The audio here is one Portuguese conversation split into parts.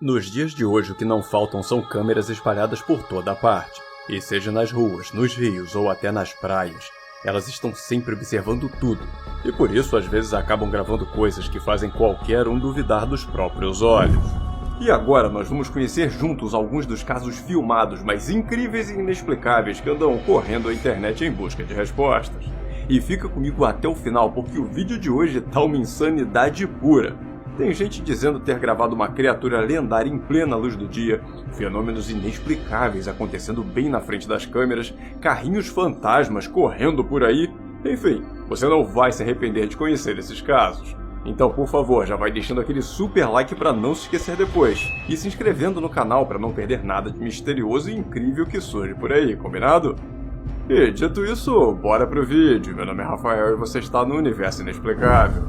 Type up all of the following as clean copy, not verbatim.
Nos dias de hoje, o que não faltam são câmeras espalhadas por toda a parte. E seja nas ruas, nos rios ou até nas praias, elas estão sempre observando tudo. E por isso, às vezes, acabam gravando coisas que fazem qualquer um duvidar dos próprios olhos. E agora nós vamos conhecer juntos alguns dos casos filmados mais incríveis e inexplicáveis que andam correndo a internet em busca de respostas. E fica comigo até o final, porque o vídeo de hoje tá uma insanidade pura. Tem gente dizendo ter gravado uma criatura lendária em plena luz do dia, fenômenos inexplicáveis acontecendo bem na frente das câmeras, carrinhos fantasmas correndo por aí. Enfim, você não vai se arrepender de conhecer esses casos. Então, por favor, já vai deixando aquele super like para não se esquecer depois, e se inscrevendo no canal para não perder nada de misterioso e incrível que surge por aí, combinado? E dito isso, bora pro vídeo. Meu nome é Rafael e você está no Universo Inexplicável.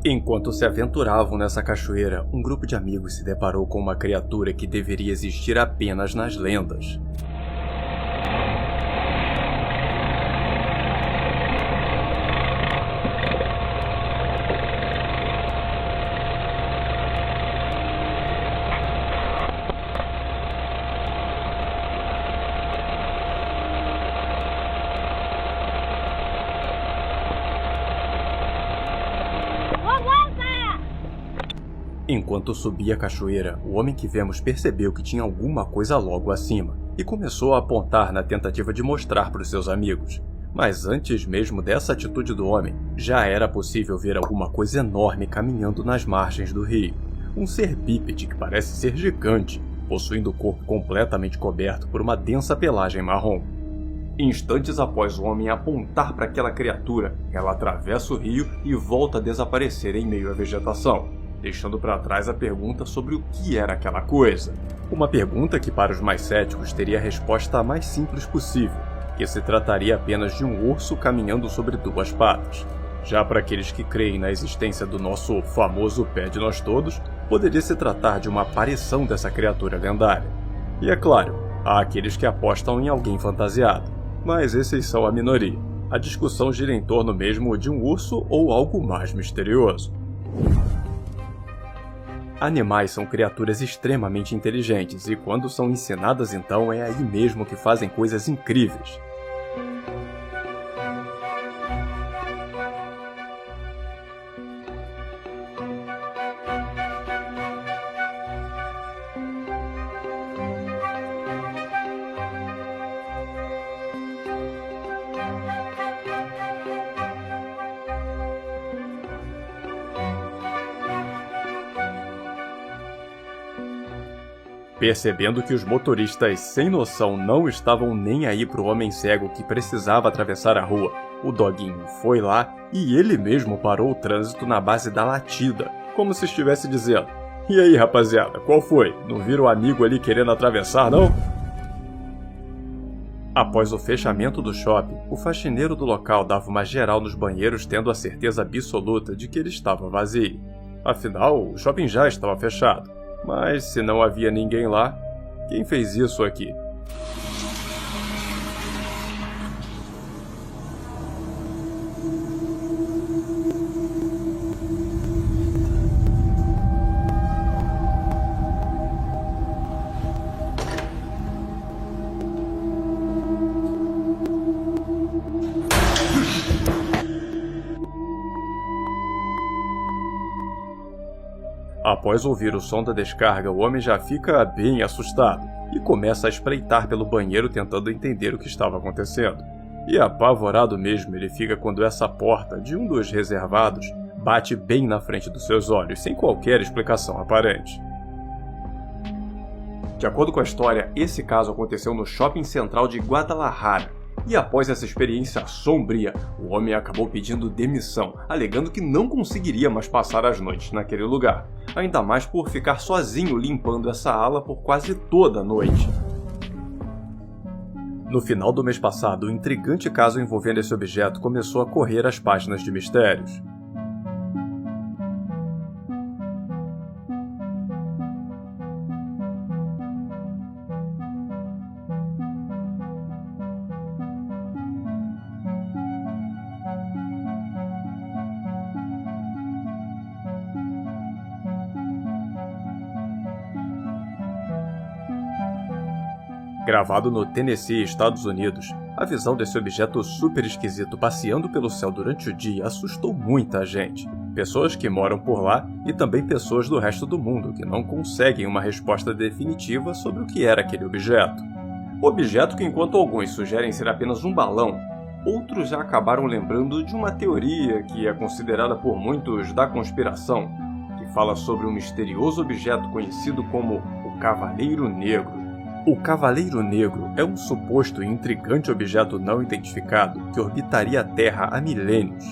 Enquanto se aventuravam nessa cachoeira, um grupo de amigos se deparou com uma criatura que deveria existir apenas nas lendas. Enquanto subia a cachoeira, o homem que vemos percebeu que tinha alguma coisa logo acima, e começou a apontar na tentativa de mostrar para os seus amigos. Mas antes mesmo dessa atitude do homem, já era possível ver alguma coisa enorme caminhando nas margens do rio. Um ser bípede que parece ser gigante, possuindo o corpo completamente coberto por uma densa pelagem marrom. Instantes após o homem apontar para aquela criatura, ela atravessa o rio e volta a desaparecer em meio à vegetação, deixando para trás a pergunta sobre o que era aquela coisa. Uma pergunta que para os mais céticos teria a resposta mais simples possível, que se trataria apenas de um urso caminhando sobre duas patas. Já para aqueles que creem na existência do nosso famoso pé de nós todos, poderia se tratar de uma aparição dessa criatura lendária. E é claro, há aqueles que apostam em alguém fantasiado, mas esses são a minoria. A discussão gira em torno mesmo de um urso ou algo mais misterioso. Animais são criaturas extremamente inteligentes e quando são ensinadas então é aí mesmo que fazem coisas incríveis. Percebendo que os motoristas sem noção não estavam nem aí pro homem cego que precisava atravessar a rua, o doguinho foi lá e ele mesmo parou o trânsito na base da latida, como se estivesse dizendo: "E aí, rapaziada, qual foi? Não viram o amigo ali querendo atravessar, não?" Após o fechamento do shopping, o faxineiro do local dava uma geral nos banheiros tendo a certeza absoluta de que ele estava vazio. Afinal, o shopping já estava fechado. Mas se não havia ninguém lá, quem fez isso aqui? Após ouvir o som da descarga, o homem já fica bem assustado e começa a espreitar pelo banheiro tentando entender o que estava acontecendo. E apavorado mesmo ele fica quando essa porta de um dos reservados bate bem na frente dos seus olhos, sem qualquer explicação aparente. De acordo com a história, esse caso aconteceu no shopping central de Guadalajara. E após essa experiência sombria, o homem acabou pedindo demissão, alegando que não conseguiria mais passar as noites naquele lugar, ainda mais por ficar sozinho limpando essa ala por quase toda a noite. No final do mês passado, o intrigante caso envolvendo esse objeto começou a correr as páginas de mistérios. Gravado no Tennessee, Estados Unidos, a visão desse objeto super esquisito passeando pelo céu durante o dia assustou muita gente. Pessoas que moram por lá e também pessoas do resto do mundo que não conseguem uma resposta definitiva sobre o que era aquele objeto. Objeto que, enquanto alguns sugerem ser apenas um balão, outros já acabaram lembrando de uma teoria que é considerada por muitos da conspiração, que fala sobre um misterioso objeto conhecido como o Cavaleiro Negro. O Cavaleiro Negro é um suposto e intrigante objeto não identificado que orbitaria a Terra há milênios.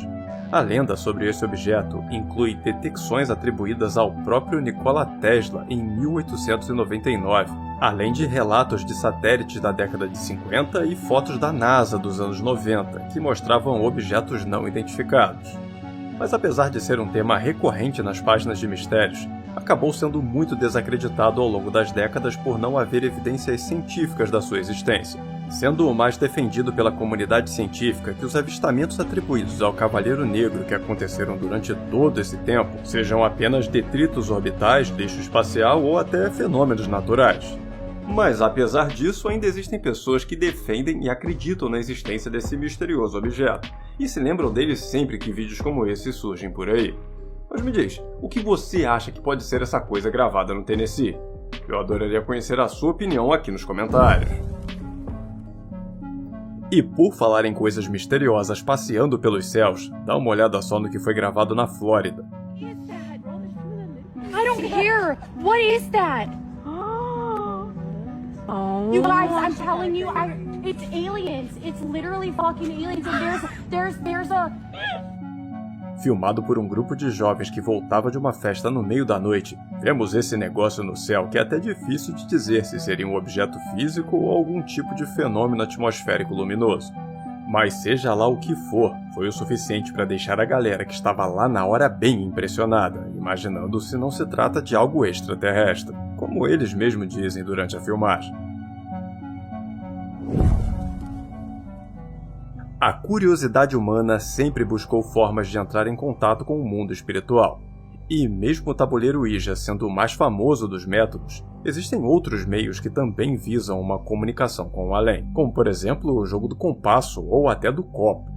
A lenda sobre esse objeto inclui detecções atribuídas ao próprio Nikola Tesla em 1899, além de relatos de satélites da década de 50 e fotos da NASA dos anos 90, que mostravam objetos não identificados. Mas apesar de ser um tema recorrente nas páginas de mistérios, acabou sendo muito desacreditado ao longo das décadas por não haver evidências científicas da sua existência, sendo o mais defendido pela comunidade científica que os avistamentos atribuídos ao Cavaleiro Negro que aconteceram durante todo esse tempo sejam apenas detritos orbitais, lixo espacial ou até fenômenos naturais. Mas apesar disso, ainda existem pessoas que defendem e acreditam na existência desse misterioso objeto, e se lembram dele sempre que vídeos como esse surgem por aí. Mas me diz, o que você acha que pode ser essa coisa gravada no Tennessee? Eu adoraria conhecer a sua opinião aqui nos comentários. E por falar em coisas misteriosas passeando pelos céus, dá uma olhada só no que foi gravado na Flórida. I don't care! What is that? Oh. You guys, I'm telling you, it's aliens. It's literally fucking aliens. And there's a... Filmado por um grupo de jovens que voltava de uma festa no meio da noite, vemos esse negócio no céu que é até difícil de dizer se seria um objeto físico ou algum tipo de fenômeno atmosférico luminoso. Mas seja lá o que for, foi o suficiente para deixar a galera que estava lá na hora bem impressionada, imaginando se não se trata de algo extraterrestre, como eles mesmos dizem durante a filmagem. A curiosidade humana sempre buscou formas de entrar em contato com o mundo espiritual. E mesmo o tabuleiro Ouija sendo o mais famoso dos métodos, existem outros meios que também visam uma comunicação com o além, como por exemplo o jogo do compasso ou até do copo.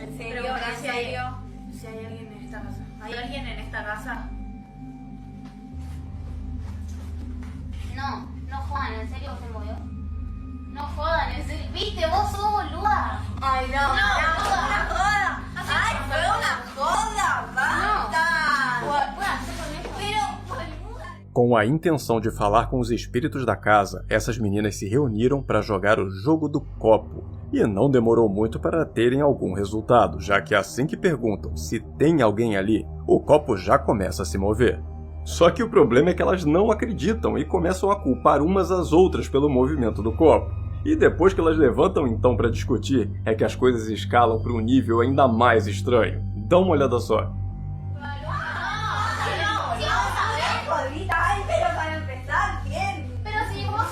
¿En serio? Pero si hay alguien en esta casa. ¿Hay alguien en esta casa? No jodan, ¿en serio se movió? No jodan, ¿en serio? ¿Viste? Vos sos boluda. Ay, no. No, una joda. Ay, fue una joda, basta. ¿Puedo hacer con esto? Pero, boluda. Com a intenção de falar com os espíritos da casa, essas meninas se reuniram para jogar o jogo do copo. E não demorou muito para terem algum resultado, já que assim que perguntam se tem alguém ali, o copo já começa a se mover. Só que o problema é que elas não acreditam e começam a culpar umas às outras pelo movimento do copo. E depois que elas levantam então para discutir, é que as coisas escalam para um nível ainda mais estranho. Dá uma olhada só. Ay, pero para empezar, bien. Pero si vos...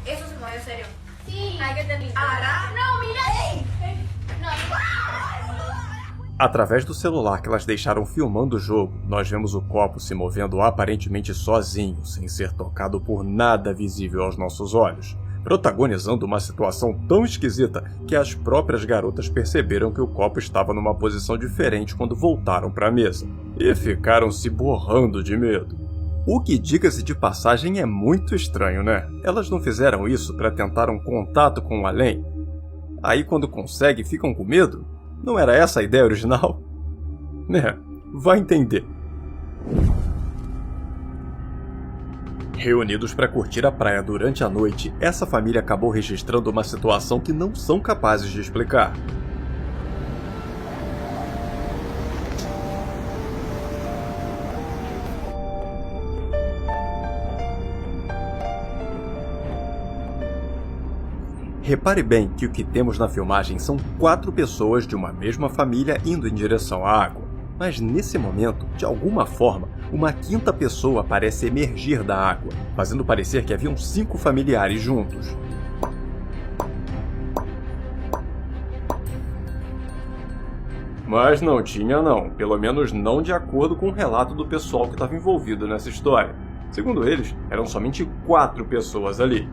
Eso se movió en serio. Sí. Hay que terminar. No, mira. No. Através do celular que elas deixaram filmando o jogo, nós vemos o copo se movendo aparentemente sozinho, sem ser tocado por nada visível aos nossos olhos, protagonizando uma situação tão esquisita que as próprias garotas perceberam que o copo estava numa posição diferente quando voltaram para a mesa, e ficaram se borrando de medo. O que, diga-se de passagem, é muito estranho, né? Elas não fizeram isso para tentar um contato com o além? Aí quando conseguem, ficam com medo? Não era essa a ideia original? Vai entender. Reunidos para curtir a praia durante a noite, essa família acabou registrando uma situação que não são capazes de explicar. Repare bem que o que temos na filmagem são 4 pessoas de uma mesma família indo em direção à água. Mas nesse momento, de alguma forma, uma 5ª pessoa parece emergir da água, fazendo parecer que haviam 5 familiares juntos. Mas não tinha não, pelo menos não de acordo com o relato do pessoal que estava envolvido nessa história. Segundo eles, eram somente 4 pessoas ali.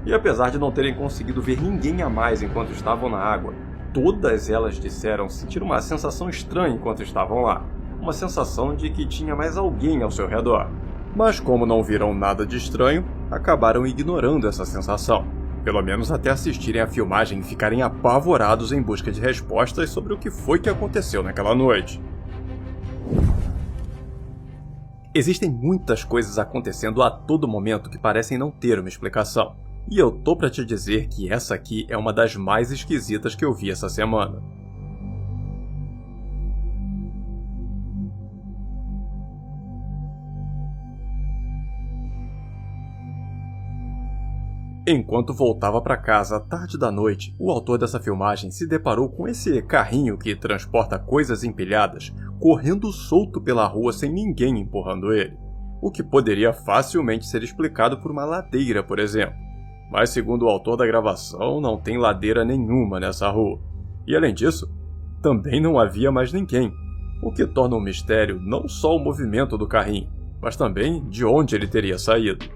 E apesar de não terem conseguido ver ninguém a mais enquanto estavam na água, todas elas disseram sentir uma sensação estranha enquanto estavam lá. Uma sensação de que tinha mais alguém ao seu redor. Mas como não viram nada de estranho, acabaram ignorando essa sensação. Pelo menos até assistirem a filmagem e ficarem apavorados em busca de respostas sobre o que foi que aconteceu naquela noite. Existem muitas coisas acontecendo a todo momento que parecem não ter uma explicação. E eu tô pra te dizer que essa aqui é uma das mais esquisitas que eu vi essa semana. Enquanto voltava para casa tarde da noite, o autor dessa filmagem se deparou com esse carrinho que transporta coisas empilhadas, correndo solto pela rua sem ninguém empurrando ele. O que poderia facilmente ser explicado por uma ladeira, por exemplo. Mas segundo o autor da gravação, não tem ladeira nenhuma nessa rua. E além disso, também não havia mais ninguém, o que torna um mistério não só o movimento do carrinho, mas também de onde ele teria saído.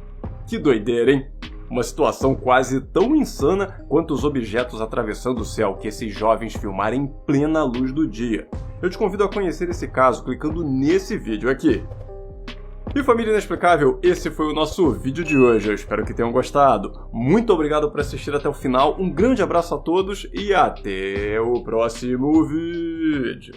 Que doideira, hein? Uma situação quase tão insana quanto os objetos atravessando o céu que esses jovens filmaram em plena luz do dia. Eu te convido a conhecer esse caso clicando nesse vídeo aqui. E família inexplicável, esse foi o nosso vídeo de hoje, eu espero que tenham gostado. Muito obrigado por assistir até o final, um grande abraço a todos e até o próximo vídeo.